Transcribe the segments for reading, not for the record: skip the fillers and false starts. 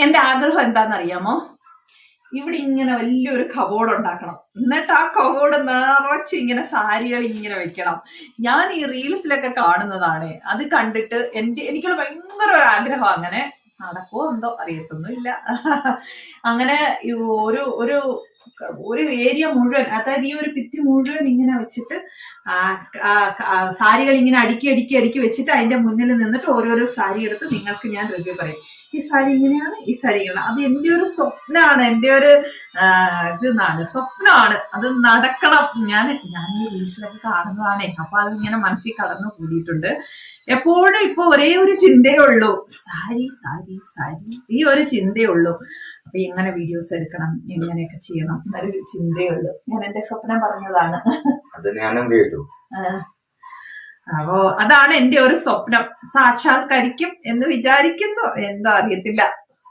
എന്റെ ആഗ്രഹം എന്താണെന്നറിയാമോ? ഇവിടെ ഇങ്ങനെ വലിയൊരു കബോർഡ് ഉണ്ടാക്കണം. എന്നിട്ട് ആ കബോർഡ് നിറച്ച് ഇങ്ങനെ സാരികൾ ഇങ്ങനെ വെക്കണം. ഞാൻ ഈ റീൽസിലൊക്കെ കാണുന്നതാണ്. അത് കണ്ടിട്ട് എനിക്കൊരു ഭയങ്കര ഒരു ആഗ്രഹം. അങ്ങനെ നടക്കുമോ എന്തോ അറിയത്തൊന്നുമില്ല. അങ്ങനെ ഒരു ഒരു ഒരു ഏരിയ മുഴുവൻ, അതായത് ഈ ഒരു ഭിത്തി മുഴുവൻ ഇങ്ങനെ വെച്ചിട്ട് സാരികൾ ഇങ്ങനെ അടുക്കി വെച്ചിട്ട് അതിന്റെ മുന്നിൽ നിന്നിട്ട് ഓരോരോ സാരി എടുത്ത് നിങ്ങൾക്ക് ഞാൻ റിവ്യൂ പറയും. ഈ സാരി ഇങ്ങനെയാണ്, ഈ സാരി ഇങ്ങനെയാണ്. അത് എന്റെ ഒരു സ്വപ്നമാണ്, എന്റെ ഒരു സ്വപ്നമാണ്. അത് നടക്കണം. ഞാൻ ഈ റീൽസിലൊക്കെ കാണുന്നതാണേ. അപ്പൊ അതിങ്ങനെ മനസ്സിൽ കടന്നു കൂടിയിട്ടുണ്ട്. എപ്പോഴും ഇപ്പൊ ഒരേ ഒരു ചിന്തയേ ഉള്ളൂ, സാരി സാരി സാരി, ഈ ഒരു ചിന്തയേ ഉള്ളൂ. അപ്പൊ എങ്ങനെ വീഡിയോസ് എടുക്കണം, എങ്ങനെയൊക്കെ ചെയ്യണം എന്നൊരു ചിന്തയേ ഉള്ളൂ. ഞാൻ എന്റെ സ്വപ്നം പറഞ്ഞതാണ്. അത് ഞാനും കേട്ടു. അപ്പോ അതാണ് എന്റെ ഒരു സ്വപ്നം. സാക്ഷാത്കരിക്കും എന്ന് വിചാരിക്കുന്നു. എന്താ അറിയത്തില്ല.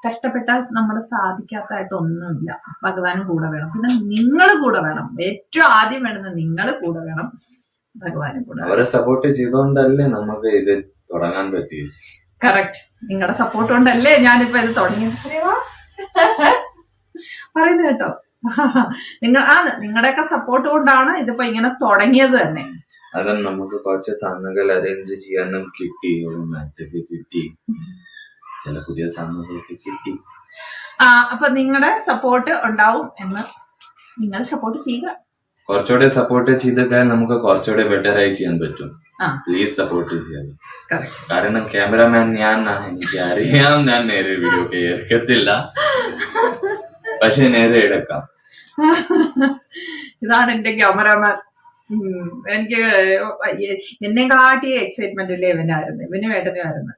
കഷ്ടപ്പെട്ടാൽ നമ്മൾ സാധിക്കാത്തതായിട്ട് ഒന്നുമില്ല. ഭഗവാനും കൂടെ വേണം, പിന്നെ നിങ്ങൾ കൂടെ വേണം. ഏറ്റവും ആദ്യം വേണമെന്ന് നിങ്ങൾ കൂടെ വേണം, ഭഗവാനും കൂടെ. അവരെ സപ്പോർട്ട് ചെയ്തോണ്ടല്ലേ നമുക്ക് ഇത് തുടങ്ങാൻ പറ്റി. കറക്റ്റ്. നിങ്ങളുടെ സപ്പോർട്ട് കൊണ്ടല്ലേ ഞാനിപ്പോ ഇത് തുടങ്ങിയത്. പറയുന്നത് കേട്ടോ. നിങ്ങളുടെയൊക്കെ സപ്പോർട്ട് കൊണ്ടാണ് ഇതിപ്പോ ഇങ്ങനെ തുടങ്ങിയത് തന്നെ. അത് നമുക്ക് കുറച്ച് സാധനങ്ങൾ അറേഞ്ച് ചെയ്യാനും കിട്ടി, ഒരു മാറ്റൊക്കെ കിട്ടി, ചില പുതിയ സാധനങ്ങളൊക്കെ കിട്ടി. അപ്പൊ നിങ്ങളുടെ സപ്പോർട്ട് ഉണ്ടാവും എന്ന് നിങ്ങൾ സപ്പോർട്ട് ചെയ്യുക. കുറച്ചുകൂടെ സപ്പോർട്ട് ചെയ്താൽ നമുക്ക് കുറച്ചുകൂടെ ബെറ്റർ ആയി ചെയ്യാൻ പറ്റും. പ്ലീസ് സപ്പോർട്ട് ചെയ്യാം. കാരണം ക്യാമറമാൻ ഞാനാണ്, എനിക്ക് അറിയാം. ഞാൻ നേരെ വീഡിയോ ഒക്കെ എടുക്കത്തില്ല, പക്ഷെ നേരെ എടുക്കാം. ഇതാണ് എന്റെ ക്യാമറമാൻ. എനിക്ക് എന്നെ കാട്ടി എക്സൈറ്റ്മെന്റ് അല്ലേ ഇവനായിരുന്നു, ഇവന് വേണ്ടനായിരുന്നു.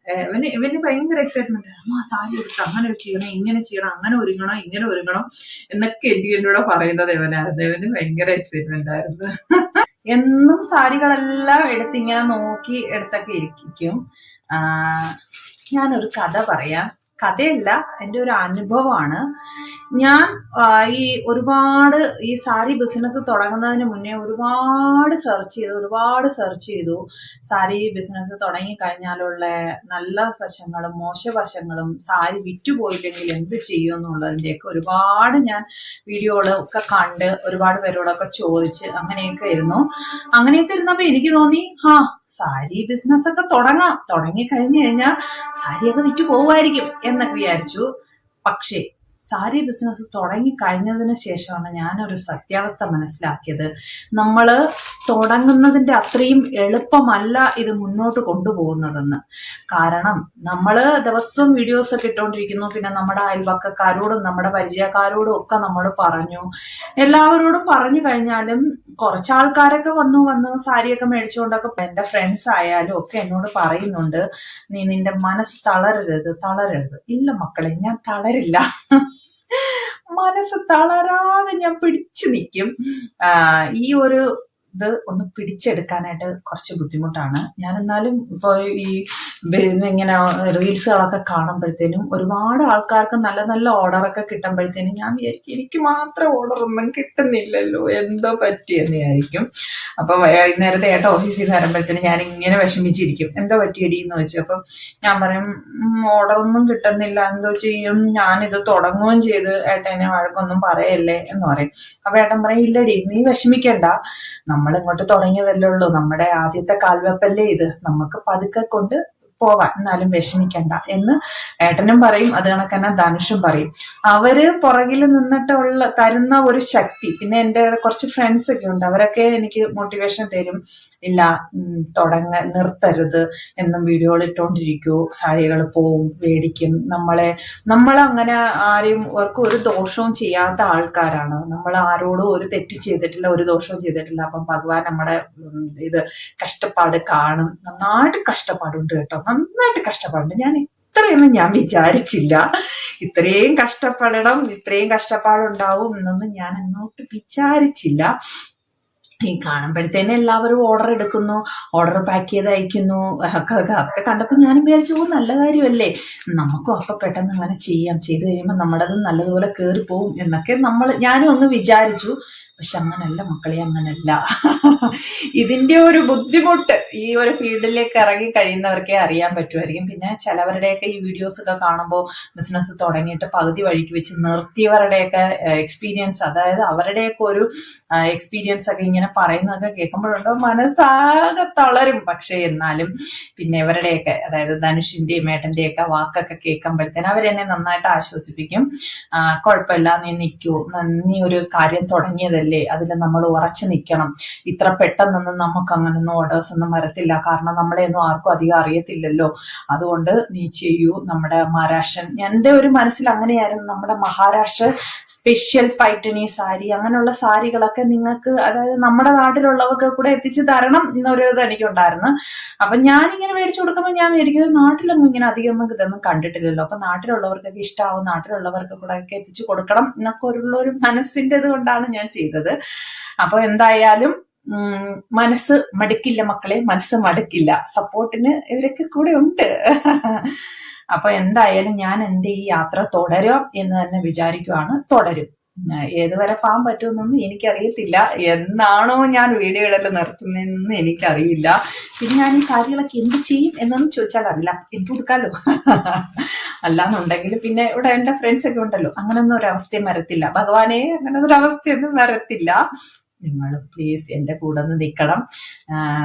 ഇവന് ഭയങ്കര എക്സൈറ്റ്മെന്റ്. സാരി എടുത്ത് അങ്ങനെ ചെയ്യണം, ഇങ്ങനെ ചെയ്യണം, അങ്ങനെ ഒരുങ്ങണം, ഇങ്ങനെ ഒരുങ്ങണം എന്നൊക്കെ എന്നോട് പറയുന്നത് ഇവനായിരുന്നു. ഇവന് ഭയങ്കര എക്സൈറ്റ്മെന്റ് ആയിരുന്നു. എന്നും സാരികളെല്ലാം എടുത്തിങ്ങനെ നോക്കി എടുത്തൊക്കെ ഇരിക്കും. ഞാനൊരു കഥ പറയാം. കഥയല്ല, എൻ്റെ ഒരു അനുഭവമാണ്. ഞാൻ ഒരുപാട് ഈ സാരി ബിസിനസ് തുടങ്ങുന്നതിന് മുന്നേ ഒരുപാട് സെർച്ച് ചെയ്തു. സാരി ബിസിനസ് തുടങ്ങിക്കഴിഞ്ഞാലുള്ള നല്ല വശങ്ങളും മോശവശങ്ങളും, സാരി വിറ്റുപോയില്ലെങ്കിൽ എന്ത് ചെയ്യും എന്നുള്ളതിൻ്റെയൊക്കെ ഒരുപാട് ഞാൻ വീഡിയോകളൊക്കെ കണ്ട് ഒരുപാട് പേരോടൊക്കെ ചോദിച്ച് അങ്ങനെയൊക്കെ ഇരുന്നപ്പോൾ എനിക്ക് തോന്നി, സാരി ബിസിനസ് ഒക്കെ തുടങ്ങിക്കഴിഞ്ഞു കഴിഞ്ഞാൽ സാരിയൊക്കെ വിറ്റു പോവായിരിക്കും എന്നൊക്കെ വിചാരിച്ചു. പക്ഷേ സാരി ബിസിനസ് തുടങ്ങി കഴിഞ്ഞതിന് ശേഷമാണ് ഞാനൊരു സത്യാവസ്ഥ മനസ്സിലാക്കിയത്. നമ്മൾ തുടങ്ങുന്നതിൻ്റെ അത്രയും എളുപ്പമല്ല ഇത് മുന്നോട്ട് കൊണ്ടുപോകുന്നതെന്ന്. കാരണം നമ്മൾ ദിവസവും വീഡിയോസ് ഒക്കെ ഇട്ടുകൊണ്ടിരിക്കുന്നു. പിന്നെ നമ്മുടെ അയൽവക്കക്കാരോടും നമ്മുടെ പരിചയക്കാരോടും ഒക്കെ നമ്മൾ പറഞ്ഞു. എല്ലാവരോടും പറഞ്ഞു കഴിഞ്ഞാലും കുറച്ച് ആൾക്കാരൊക്കെ വന്ന് സാരിയൊക്കെ മേടിച്ചുകൊണ്ടൊക്കെ, എൻ്റെ ഫ്രണ്ട്സ് ആയാലും ഒക്കെ എന്നോട് പറയുന്നുണ്ട്, നീ നിന്റെ മനസ്സ് തളരരുത്. ഇല്ല മക്കളെ, ഞാൻ തളരില്ല. മനസ്സ് തളരാതെ ഞാൻ പിടിച്ചു നിൽക്കും. ഈ ഒരു ഇത് ഒന്ന് പിടിച്ചെടുക്കാനായിട്ട് കുറച്ച് ബുദ്ധിമുട്ടാണ്. ഞാൻ എന്നാലും ഇപ്പോൾ ഈ ഇങ്ങനെ റീൽസുകളൊക്കെ കാണുമ്പോഴത്തേനും ഒരുപാട് ആൾക്കാർക്ക് നല്ല നല്ല ഓർഡറൊക്കെ കിട്ടുമ്പോഴത്തേനും ഞാൻ വിചാരിക്കും, എനിക്ക് മാത്രം ഓർഡറൊന്നും കിട്ടുന്നില്ലല്ലോ, എന്തോ പറ്റിയെന്ന് വിചാരിക്കും. അപ്പൊ വൈകുന്നേരത്തെ ഏട്ട ഓഫീസിൽ നിന്ന് വരുമ്പോഴത്തേനും ഞാൻ ഇങ്ങനെ വിഷമിച്ചിരിക്കും. എന്തോ പറ്റിയടിയെന്ന് ചോദിച്ചു. അപ്പം ഞാൻ പറയും, ഓർഡറൊന്നും കിട്ടുന്നില്ല, എന്തോ ചെയ്യും, ഞാനിത് തുടങ്ങുകയും ചെയ്ത്, ഏട്ടനെ വഴക്കൊന്നും പറയല്ലേ എന്ന് പറയും. അപ്പൊ ഏട്ടൻ പറയും, ഇല്ലടി നീ വിഷമിക്കണ്ട, നമ്മളിങ്ങോട്ട് തുടങ്ങിയതല്ലേ ഉള്ളൂ, നമ്മുടെ ആദ്യത്തെ കാൽവെപ്പല്ലേ ഇത്, നമുക്ക് പതുക്കെ കൊണ്ട് പോവാൻ, എന്നാലും വിഷമിക്കണ്ട എന്ന് ഏട്ടനും പറയും. അത് കണക്കന്നെ ധനുഷും പറയും. അവര് പുറകിൽ നിന്നിട്ടുള്ള തരുന്ന ഒരു ശക്തി. പിന്നെ എൻ്റെ കുറച്ച് ഫ്രണ്ട്സ് ഒക്കെ ഉണ്ട്, അവരൊക്കെ എനിക്ക് മോട്ടിവേഷൻ തരും. ഇല്ല, നിർത്തരുത് എന്നും വീഡിയോകൾ ഇട്ടുകൊണ്ടിരിക്കൂ, സാരികൾ പോവും, മേടിക്കും. നമ്മളങ്ങനെ ആരെയും ഒരു ദോഷവും ചെയ്യാത്ത ആൾക്കാരാണ്. നമ്മൾ ആരോടും ഒരു തെറ്റ് ചെയ്തിട്ടില്ല, ഒരു ദോഷവും ചെയ്തിട്ടില്ല. അപ്പം ഭഗവാൻ നമ്മുടെ ഇത് കഷ്ടപ്പാട് കാണും. നന്നായിട്ട് കഷ്ടപ്പാടുണ്ട് കേട്ടോ, നന്നായിട്ട് കഷ്ടപ്പാടുണ്ട്. ഞാൻ ഇത്രയൊന്നും ഞാൻ വിചാരിച്ചില്ല, ഇത്രയും കഷ്ടപ്പെടണം, ഇത്രയും കഷ്ടപ്പാടുണ്ടാവും എന്നൊന്നും ഞാൻ അങ്ങോട്ട് വിചാരിച്ചില്ല. ഈ കാണുമ്പോഴത്തേനെ എല്ലാവരും ഓർഡർ എടുക്കുന്നു, ഓർഡർ പാക്ക് ചെയ്ത് അയക്കുന്നു. അതൊക്കെ കണ്ടപ്പോൾ ഞാനും വിചാരിച്ചു നല്ല കാര്യമല്ലേ, നമുക്കും അപ്പം പെട്ടെന്ന് അങ്ങനെ ചെയ്യാം, ചെയ്ത് കഴിയുമ്പോൾ നമ്മുടേത് നല്ലതുപോലെ കയറിപ്പോവും എന്നൊക്കെ ഞാനും അങ്ങ് വിചാരിച്ചു. പക്ഷെ അങ്ങനല്ല മക്കളെ, അങ്ങനല്ല. ഇതിൻ്റെ ഒരു ബുദ്ധിമുട്ട് ഈ ഒരു ഫീൽഡിലേക്ക് ഇറങ്ങി കഴിയുന്നവർക്കേ അറിയാൻ പറ്റുമായിരിക്കും. പിന്നെ ചിലവരുടെയൊക്കെ ഈ വീഡിയോസ് ഒക്കെ കാണുമ്പോൾ ബിസിനസ് തുടങ്ങിയിട്ട് പകുതി വഴിക്ക് വെച്ച് നിർത്തിയവരുടെയൊക്കെ എക്സ്പീരിയൻസ്, അതായത് അവരുടെയൊക്കെ ഒരു എക്സ്പീരിയൻസ് ഒക്കെ ഇങ്ങനെ പറയുന്നതൊക്കെ കേൾക്കുമ്പോഴുണ്ടോ മനസ്സാകെ തളരും. പക്ഷെ എന്നാലും പിന്നെ ഇവരുടെയൊക്കെ, അതായത് ധനുഷിന്റെയും ഏട്ടന്റെയൊക്കെ വാക്കൊക്കെ കേൾക്കുമ്പോഴത്തേന് അവരെന്നെ നന്നായിട്ട് ആശ്വസിപ്പിക്കും. കുഴപ്പമില്ല, നീ നിൽക്കൂ, നീ ഒരു കാര്യം തുടങ്ങിയതല്ലേ, അതിൽ നമ്മൾ ഉറച്ചു നിൽക്കണം. ഇത്ര പെട്ടെന്നൊന്നും നമുക്ക് അങ്ങനൊന്നും ഓർഡേഴ്സ് ഒന്നും വരത്തില്ല, കാരണം നമ്മളെയൊന്നും ആർക്കും അധികം അറിയത്തില്ലല്ലോ. അതുകൊണ്ട് നീ ചെയ്യൂ. നമ്മുടെ മഹാരാഷ്ട്രൻ, എൻ്റെ ഒരു മനസ്സിൽ അങ്ങനെയായിരുന്നു, നമ്മുടെ മഹാരാഷ്ട്ര സ്പെഷ്യൽ പൈറ്റണി സാരി, അങ്ങനെയുള്ള സാരികളൊക്കെ നിങ്ങൾക്ക്, അതായത് നമ്മുടെ നാട്ടിലുള്ളവർക്ക് കൂടെ എത്തിച്ചു തരണം എന്നൊരു ഇത് എനിക്കുണ്ടായിരുന്നു. അപ്പം ഞാനിങ്ങനെ മേടിച്ചു കൊടുക്കുമ്പോൾ ഞാൻ വിചാരിക്കുന്നത് നാട്ടിലൊന്നും ഇങ്ങനെ അധികം ഇതൊന്നും കണ്ടിട്ടില്ലല്ലോ, അപ്പം നാട്ടിലുള്ളവർക്കൊക്കെ ഇഷ്ടമാവും, നാട്ടിലുള്ളവർക്ക് കൂടെ ഒക്കെ എത്തിച്ചു കൊടുക്കണം എന്നൊക്കെ ഒരു മനസ്സിൻ്റെ ഇത് കൊണ്ടാണ് ഞാൻ ചെയ്തത്. അപ്പോൾ എന്തായാലും മനസ്സ് മടുക്കില്ല മക്കളെ, മനസ്സ് മടുക്കില്ല. സപ്പോർട്ടിന് ഇവരൊക്കെ കൂടെ ഉണ്ട്. അപ്പൊ എന്തായാലും ഞാൻ എൻ്റെ ഈ യാത്ര തുടരാം എന്ന് തന്നെ വിചാരിക്കുവാണ്. തുടരും. ഏതുവരെ പോകാൻ പറ്റുമെന്നൊന്നും എനിക്കറിയത്തില്ല. എന്നാണോ ഞാൻ വീഡിയോ ഇടൽ നിർത്തുന്നതെന്ന് എനിക്കറിയില്ല. പിന്നെ ഞാൻ ഈ സാരികളൊക്കെ എന്ത് ചെയ്യും എന്നൊന്നും ചോദിച്ചാൽ അറിയില്ല, എനിക്ക് കൊടുക്കാമല്ലോ. അല്ലാന്നുണ്ടെങ്കിൽ പിന്നെ ഇവിടെ എൻ്റെ ഫ്രണ്ട്സ് ഒക്കെ ഉണ്ടല്ലോ, അങ്ങനൊന്നും ഒരവസ്ഥയും വരത്തില്ല. ഭഗവാനെ, അങ്ങനെ ഒരു അവസ്ഥയൊന്നും വരത്തില്ല. നിങ്ങൾ പ്ലീസ് എൻ്റെ കൂടെ ഒന്ന് നിൽക്കണം.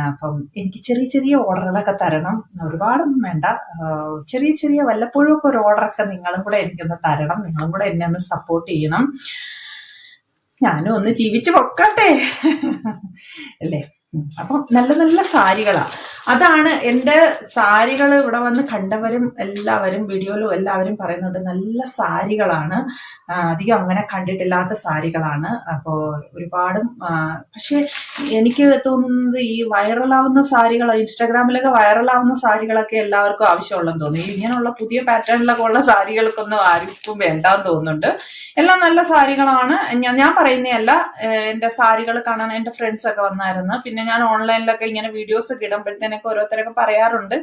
അപ്പം എനിക്ക് ചെറിയ ചെറിയ ഓർഡറുകളൊക്കെ തരണം, ഒരുപാടൊന്നും വേണ്ട. ചെറിയ ചെറിയ വല്ലപ്പോഴും ഒക്കെ ഒരു ഓർഡറൊക്കെ നിങ്ങളും കൂടെ എനിക്കൊന്ന് തരണം, നിങ്ങളും കൂടെ എന്നെ ഒന്ന് സപ്പോർട്ട് ചെയ്യണം. ഞാനും ഒന്ന് ജീവിച്ചു പൊക്കട്ടെ അല്ലേ. അപ്പം നല്ല നല്ല സാരികളാണ്. അതാണ് എൻ്റെ സാരികൾ ഇവിടെ വന്ന് കണ്ടവരും എല്ലാവരും വീഡിയോയിലും എല്ലാവരും പറയുന്നുണ്ട് നല്ല സാരികളാണ്, അധികം അങ്ങനെ കണ്ടിട്ടില്ലാത്ത സാരികളാണ്. അപ്പോൾ ഒരുപാടും പക്ഷെ എനിക്ക് തോന്നുന്നത് ഈ വൈറലാവുന്ന സാരികൾ, ഇൻസ്റ്റാഗ്രാമിലൊക്കെ വൈറലാവുന്ന സാരികളൊക്കെ എല്ലാവർക്കും ആവശ്യമുള്ളതെന്ന് തോന്നുന്നു. ഇങ്ങനെയുള്ള പുതിയ പാറ്റേണിലൊക്കെ ഉള്ള സാരികൾക്കൊന്നും ആർക്കും വേണ്ടാന്ന് തോന്നുന്നുണ്ട്. എല്ലാം നല്ല സാരികളാണ്. ഞാൻ പറയുന്നതല്ല, എൻ്റെ സാരികൾ കാണാൻ എൻ്റെ ഫ്രണ്ട്സ് ഒക്കെ വന്നായിരുന്നു. പിന്നെ ഞാൻ ഓൺലൈനിലൊക്കെ ഇങ്ങനെ വീഡിയോസ് ഒക്കെ ഇടുമ്പോഴത്തേനൊക്കെ ഓരോരുത്തരൊക്കെ പറയാറുണ്ട്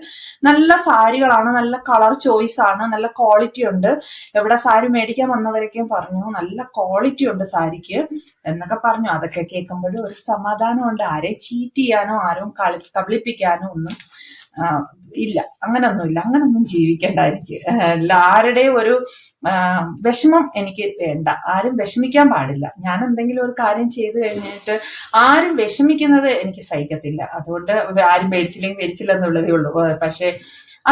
നല്ല സാരികളാണ്, നല്ല കളർ ചോയ്സ് ആണ്, നല്ല ക്വാളിറ്റി ഉണ്ട്. എവിടെ സാരി മേടിക്കാൻ വന്നവരൊക്കെയും പറഞ്ഞു നല്ല ക്വാളിറ്റി ഉണ്ട് സാരിക്ക് എന്നൊക്കെ പറഞ്ഞു. അതൊക്കെ കേൾക്കുമ്പോഴും ഒരു സമാധാനമുണ്ട്. ആരെയും ചീറ്റ് ചെയ്യാനോ ആരും കബളിപ്പിക്കാനോ ഒന്നും ഇല്ല, അങ്ങനൊന്നുമില്ല. അങ്ങനൊന്നും ജീവിക്കണ്ട എനിക്ക്. ആരുടെയും ഒരു വിഷമം എനിക്ക് വേണ്ട, ആരും വിഷമിക്കാൻ പാടില്ല. ഞാൻ എന്തെങ്കിലും ഒരു കാര്യം ചെയ്തു കഴിഞ്ഞിട്ട് ആരും വിഷമിക്കുന്നത് എനിക്ക് സഹിക്കത്തില്ല. അതുകൊണ്ട് ആരും മേടിച്ചില്ലെങ്കിൽ മേടിച്ചില്ല എന്നുള്ളതേ ഉള്ളൂ. പക്ഷെ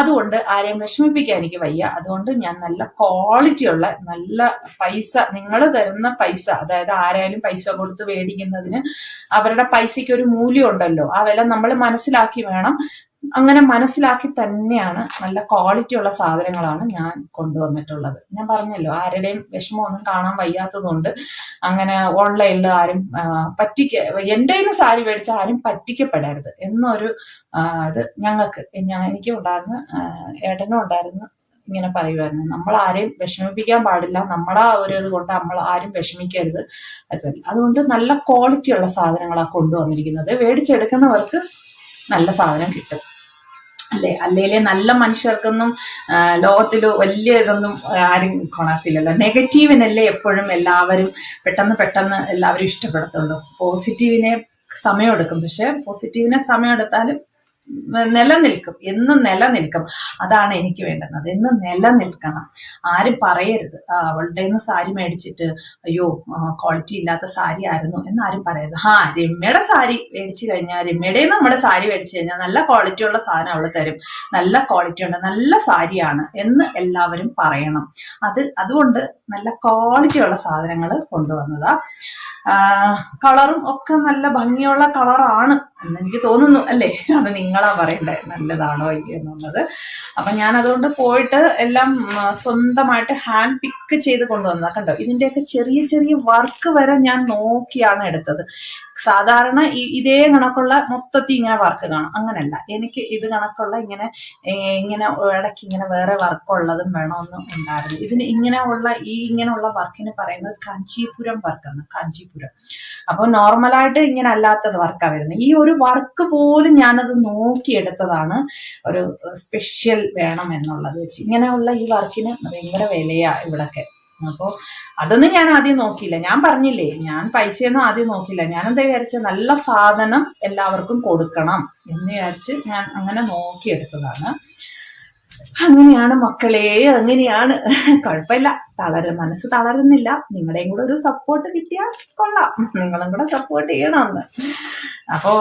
അതുകൊണ്ട് ആരെയും വിഷമിപ്പിക്കാൻ എനിക്ക് വയ്യ. അതുകൊണ്ട് ഞാൻ നല്ല ക്വാളിറ്റിയുള്ള നല്ല പൈസ, നിങ്ങൾ തരുന്ന പൈസ, അതായത് ആരായാലും പൈസ കൊടുത്ത് മേടിക്കുന്നതിന് അവരുടെ പൈസയ്ക്ക് ഒരു മൂല്യം ഉണ്ടല്ലോ, ആ വില നമ്മൾ മനസ്സിലാക്കി വേണം. അങ്ങനെ മനസ്സിലാക്കി തന്നെയാണ് നല്ല ക്വാളിറ്റി ഉള്ള സാധനങ്ങളാണ് ഞാൻ കൊണ്ടുവന്നിട്ടുള്ളത്. ഞാൻ പറഞ്ഞല്ലോ, ആരുടെയും വിഷമമൊന്നും കാണാൻ വയ്യാത്തതുകൊണ്ട് അങ്ങനെ ഓൺലൈനിൽ ആരും എൻ്റെ കയ്യിൽ നിന്ന് സാരി മേടിച്ച ആരും പറ്റിക്കപ്പെടരുത് എന്നൊരു ഇത് എനിക്കും ഉണ്ടായിരുന്നു, ഏട്ടനും ഉണ്ടായിരുന്നു. ഇങ്ങനെ പറയുമായിരുന്നു, നമ്മൾ ആരെയും വിഷമിപ്പിക്കാൻ പാടില്ല, നമ്മളാ ഒരു ഇത് കൊണ്ട് നമ്മൾ ആരും വിഷമിക്കരുത്. അതുകൊണ്ട് നല്ല ക്വാളിറ്റി ഉള്ള സാധനങ്ങളാണ് കൊണ്ടുവന്നിരിക്കുന്നത്. മേടിച്ചെടുക്കുന്നവർക്ക് നല്ല സാധനം കിട്ടും അല്ലേ. അല്ലേലേ നല്ല മനുഷ്യർക്കൊന്നും ലോകത്തിൽ വലിയ ഇതൊന്നും ആരും കൊണത്തില്ലല്ലോ. നെഗറ്റീവിനല്ലേ എപ്പോഴും എല്ലാവരും പെട്ടെന്ന് എല്ലാവരും ഇഷ്ടപ്പെടത്തുള്ളൂ. പോസിറ്റീവിനെ സമയമെടുക്കും, പക്ഷെ പോസിറ്റീവിനെ സമയമെടുത്താലും നിലനിൽക്കും, എന്നും നിലനിൽക്കും. അതാണ് എനിക്ക് വേണ്ടുന്നത്, എന്നും നിലനിൽക്കണം. ആരും പറയരുത് അവളുടെ നിന്ന് സാരി മേടിച്ചിട്ട് അയ്യോ ക്വാളിറ്റി ഇല്ലാത്ത സാരി ആയിരുന്നു എന്നാരും പറയരുത്. രമ്യയുടെ സാരി മേടിച്ചു കഴിഞ്ഞാൽ, രമ്യയുടെ നമ്മുടെ സാരി മേടിച്ചു കഴിഞ്ഞാൽ നല്ല ക്വാളിറ്റി ഉള്ള സാധനം അവൾ തരും, നല്ല ക്വാളിറ്റി ഉണ്ട്, നല്ല സാരിയാണ് എന്ന് എല്ലാവരും പറയണം. അതുകൊണ്ട് നല്ല ക്വാളിറ്റി ഉള്ള സാധനങ്ങൾ കൊണ്ടുവന്നതാ. കളറും ഒക്കെ നല്ല ഭംഗിയുള്ള കളറാണ് എന്നെനിക്ക് തോന്നുന്നു അല്ലേ. അത് നിങ്ങളാ പറയണ്ടേ നല്ലതാണോ എന്നുള്ളത്. അപ്പം ഞാൻ അതുകൊണ്ട് പോയിട്ട് എല്ലാം സ്വന്തമായിട്ട് ഹാൻഡ് പിക്ക് വർക്ക് ചെയ്ത് കൊണ്ടുവന്നത്. കണ്ടോ, ഇതിന്റെയൊക്കെ ചെറിയ ചെറിയ വർക്ക് വരെ ഞാൻ നോക്കിയാണ് എടുത്തത്. സാധാരണ ഇതേ കണക്കുള്ള മൊത്തത്തിൽ ഇങ്ങനെ വർക്ക് കാണും, അങ്ങനല്ല. എനിക്ക് ഇത് കണക്കുള്ള ഇങ്ങനെ ഇടയ്ക്ക് ഇങ്ങനെ വേറെ വർക്കുള്ളതും വേണമെന്ന് ഉണ്ടായിരുന്നു. ഇതിന് ഇങ്ങനെയുള്ള വർക്കിന് പറയുന്നത് കാഞ്ചീപുരം വർക്കാണ്, കാഞ്ചീപുരം. അപ്പൊ നോർമലായിട്ട് ഇങ്ങനെ അല്ലാത്തത് വർക്കാണ് വരുന്നത്. ഈ ഒരു വർക്ക് പോലും ഞാനത് നോക്കിയെടുത്തതാണ്, ഒരു സ്പെഷ്യൽ വേണം എന്നുള്ളത് വെച്ച്. ഇങ്ങനെയുള്ള ഈ വർക്കിന് ഭയങ്കര വിലയാ ഇവിടൊക്കെ. അപ്പോൾ അതൊന്നും ഞാൻ ആദ്യം നോക്കിയില്ല. ഞാൻ പറഞ്ഞില്ലേ, ഞാൻ പൈസയൊന്നും ആദ്യം നോക്കിയില്ല. ഞാനെന്താ വിചാരിച്ച, നല്ല സാധനം എല്ലാവർക്കും കൊടുക്കണം എന്ന് വിചാരിച്ച് ഞാൻ അങ്ങനെ നോക്കിയെടുത്തതാണ്. അങ്ങനെയാണ് മക്കളെ, അങ്ങനെയാണ്. കുഴപ്പമില്ല, മനസ്സ് തളരുന്നില്ല. നിങ്ങളുടെയും കൂടെ ഒരു സപ്പോർട്ട് കിട്ടിയാൽ കൊള്ളാം. നിങ്ങളും കൂടെ സപ്പോർട്ട് ചെയ്യണമെന്ന്. അപ്പോ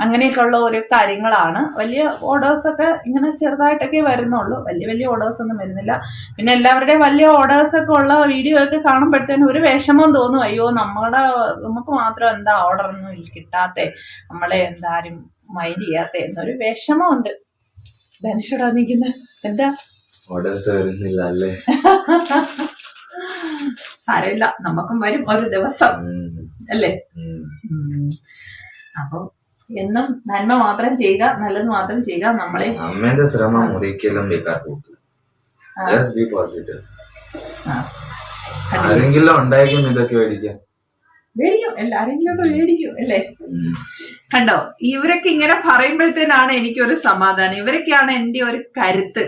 അങ്ങനെയൊക്കെ ഉള്ള ഓരോ കാര്യങ്ങളാണ്. വലിയ ഓർഡേഴ്സൊക്കെ ഇങ്ങനെ ചെറുതായിട്ടൊക്കെ വരുന്നുള്ളൂ, വലിയ ഓർഡേഴ്സ് ഒന്നും വരുന്നില്ല. പിന്നെ എല്ലാവരുടെയും വലിയ ഓർഡേഴ്സൊക്കെ ഉള്ള വീഡിയോ ഒക്കെ കാണുമ്പോഴത്തേനും ഒരു വിഷമം തോന്നും. അയ്യോ, നമുക്ക് മാത്രം എന്താ ഓർഡറൊന്നും കിട്ടാത്തെ, നമ്മളെ എന്താരും മൈൻഡ് ചെയ്യാത്തെ എന്നൊരു വിഷമമുണ്ട്. ധനുഷോടാ നിൽക്കുന്നത്, എന്താ ഓർഡേഴ്സ് വരുന്നില്ല അല്ലേ? സാരമില്ല, നമുക്കും വരും ഒരു ദിവസം അല്ലേ? അപ്പൊ എന്നും നന്മ മാത്രം ചെയ്യുക, നല്ലത് മാത്രം ചെയ്യുക. നമ്മളെ അമ്മേന്റെ ശ്രമം ഒരിക്കലും ബേക്കാർ പോകില്ല. Just be positive. ആരെങ്കിലും ഉണ്ടായിരിക്കും ഇതൊക്കെ മേടിക്കും, എല്ലാരെങ്കിലും ഒക്കെ മേടിക്കും അല്ലേ? കണ്ടോ, ഇവരൊക്കെ ഇങ്ങനെ പറയുമ്പോഴത്തേനാണ് എനിക്കൊരു സമാധാനം. ഇവരൊക്കെയാണ് എന്റെ ഒരു കരുത്ത്.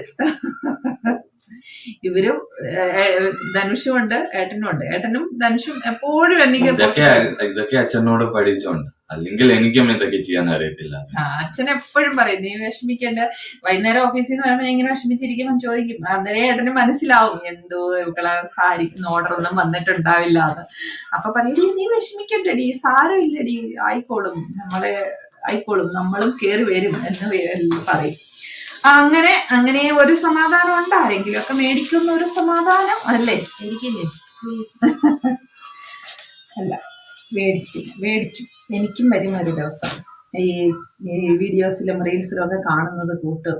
ഇവരും ധനുഷും ഉണ്ട്, ഏട്ടനും ഉണ്ട്. ഏട്ടനും ധനുഷും എപ്പോഴും എനിക്ക് ഇതൊക്കെ അച്ഛനോട് പഠിച്ചോണ്ട്, അല്ലെങ്കിൽ എനിക്കും ഇതൊക്കെ ചെയ്യാൻ അറിയത്തില്ല. അച്ഛൻ എപ്പോഴും പറയും, നീ വിഷമിക്കണ്ട. വൈകുന്നേരം ഓഫീസിൽ നിന്ന് വരുമ്പോൾ ഇങ്ങനെ വിഷമിച്ചിരിക്കുമ്പോൾ ചോദിക്കും. അന്നേരം ഏട്ടന് മനസ്സിലാവും എന്തോ ഇവളെ സാരിക്കുന്ന ഓർഡർ ഒന്നും വന്നിട്ടുണ്ടാവില്ല എന്ന്. അപ്പൊ പറയും, നീ വിഷമിക്കണ്ടടി, സാരമില്ലടി, ആയിക്കോളും, ആയിക്കോളും, നമ്മളും കേറി വരും എന്ന് പറയും. അങ്ങനെ ഒരു സമാധാനം ഉണ്ട്. ആരെങ്കിലും ഒക്കെ മേടിക്കുന്ന ഒരു സമാധാനം അല്ലേ? എനിക്കില്ലേ? അല്ല, മേടിക്കും. എനിക്കും വരും ഒരു ദിവസം ഈ വീഡിയോസിലും റീൽസിലും ഒക്കെ കാണുന്നത് കൂട്ട്.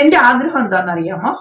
എന്റെ ആഗ്രഹം എന്താണെന്നറിയാമോ?